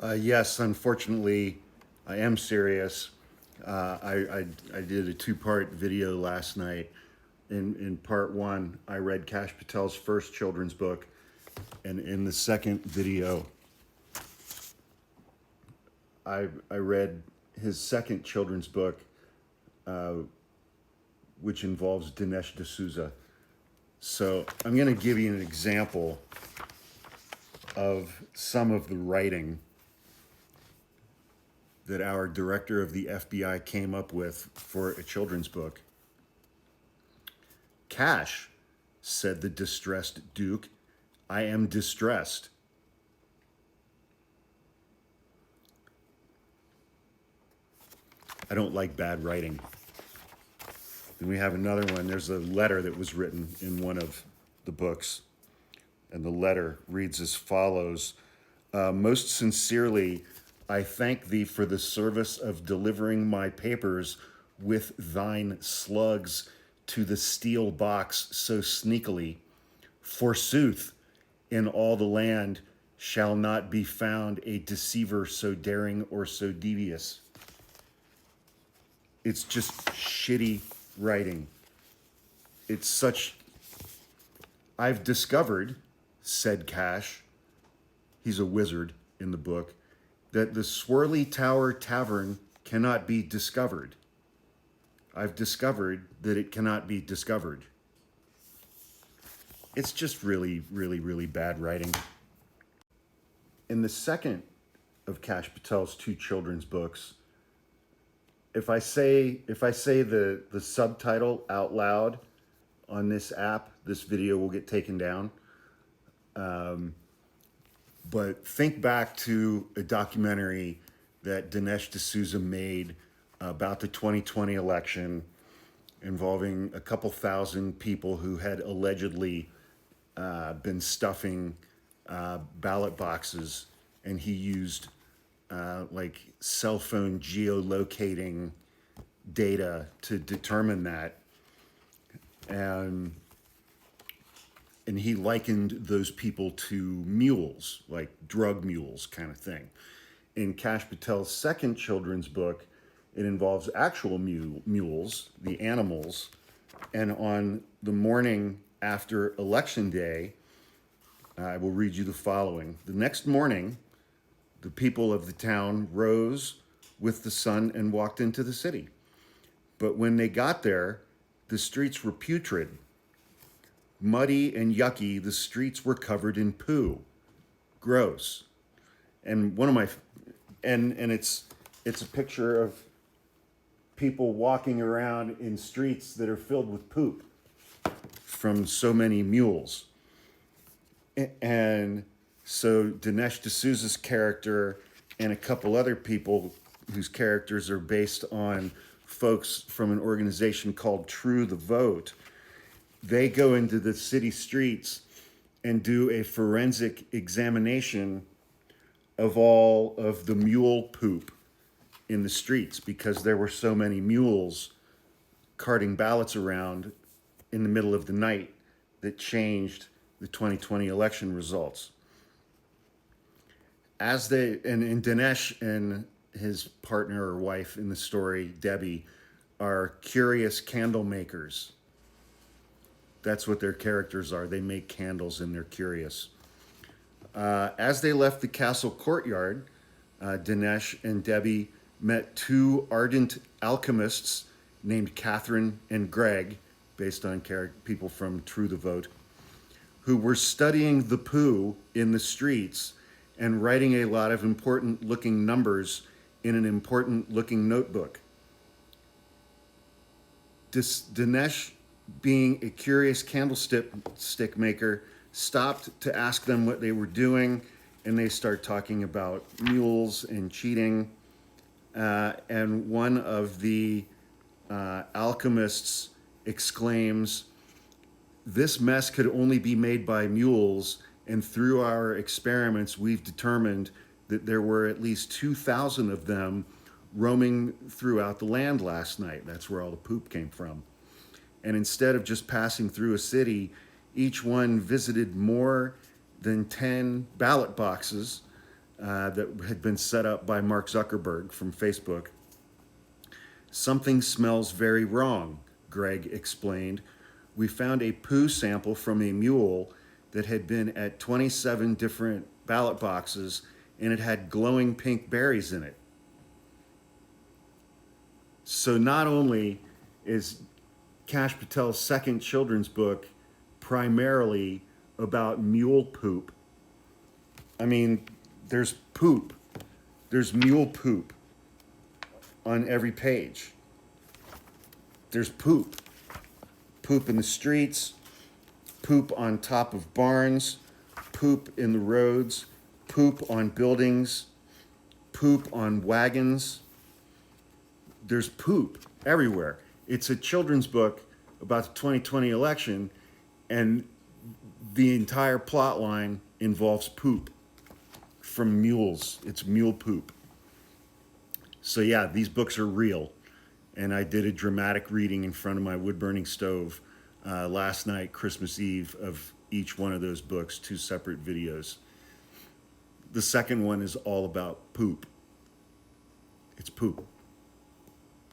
Yes, unfortunately, I am serious. I did a two-part video last night. In part one, I read Kash Patel's first children's book, and in the second video, I read his second children's book, uh, which involves Dinesh D'Souza. So I'm going to give you an example of some of the writing that our director of the FBI came up with for a children's book. Cash, said the distressed Duke, I am distressed. I don't like bad writing. Then we have another one. There's a letter that was written in one of the books, and the letter reads as follows. Most sincerely, I thank thee for the service of delivering my papers with thine slugs to the steel box so sneakily. Forsooth, in all the land shall not be found a deceiver so daring or so devious. It's just shitty writing. It's such. I've discovered, said Cash, he's a wizard in the book, that the Swirly Tower Tavern cannot be discovered. I've discovered that it cannot be discovered. It's just really, really, really bad writing. In the second of Kash Patel's two children's books, if I say the subtitle out loud on this app, this video will get taken down. But think back to a documentary that Dinesh D'Souza made about the 2020 election involving a couple thousand people who had allegedly been stuffing ballot boxes, and he used like cell phone geolocating data to determine that. And he likened those people to mules, like drug mules kind of thing. In Kash Patel's second children's book, it involves actual mules, the animals. And on the morning after Election Day, I will read you the following. The next morning, the people of the town rose with the sun and walked into the city. But when they got there, the streets were putrid. Muddy and yucky, the streets were covered in poo. Gross. And one of my and it's a picture of people walking around in streets that are filled with poop from so many mules. And so Dinesh D'Souza's character and a couple other people whose characters are based on folks from an organization called True the Vote, they go into the city streets and do a forensic examination of all of the mule poop in the streets because there were so many mules carting ballots around in the middle of the night that changed the 2020 election results. And Dinesh and his partner or wife in the story, Debbie, are curious candle makers. That's what their characters are. They make candles and they're curious. As they left the castle courtyard, Dinesh and Debbie met two ardent alchemists named Catherine and Greg, based on people from True the Vote, who were studying the poo in the streets and writing a lot of important looking numbers in an important looking notebook. Dinesh, being a curious candlestick maker, stopped to ask them what they were doing, and they start talking about mules and cheating. And one of the alchemists exclaims, "This mess could only be made by mules, and through our experiments, we've determined that there were at least 2,000 of them roaming throughout the land last night." That's where all the poop came from. And instead of just passing through a city, each one visited more than 10 ballot boxes that had been set up by Mark Zuckerberg from Facebook. "Something smells very wrong," Greg explained. "We found a poo sample from a mule that had been at 27 different ballot boxes, and it had glowing pink berries in it." So not only is Kash Patel's second children's book primarily about mule poop. I mean, there's poop. There's mule poop on every page. There's poop. Poop in the streets, poop on top of barns, poop in the roads, poop on buildings, poop on wagons. There's poop everywhere. It's a children's book about the 2020 election, and the entire plot line involves poop from mules. It's mule poop. So yeah, these books are real. And I did a dramatic reading in front of my wood-burning stove last night, Christmas Eve, of each one of those books, 2 separate videos. The second one is all about poop. It's poop.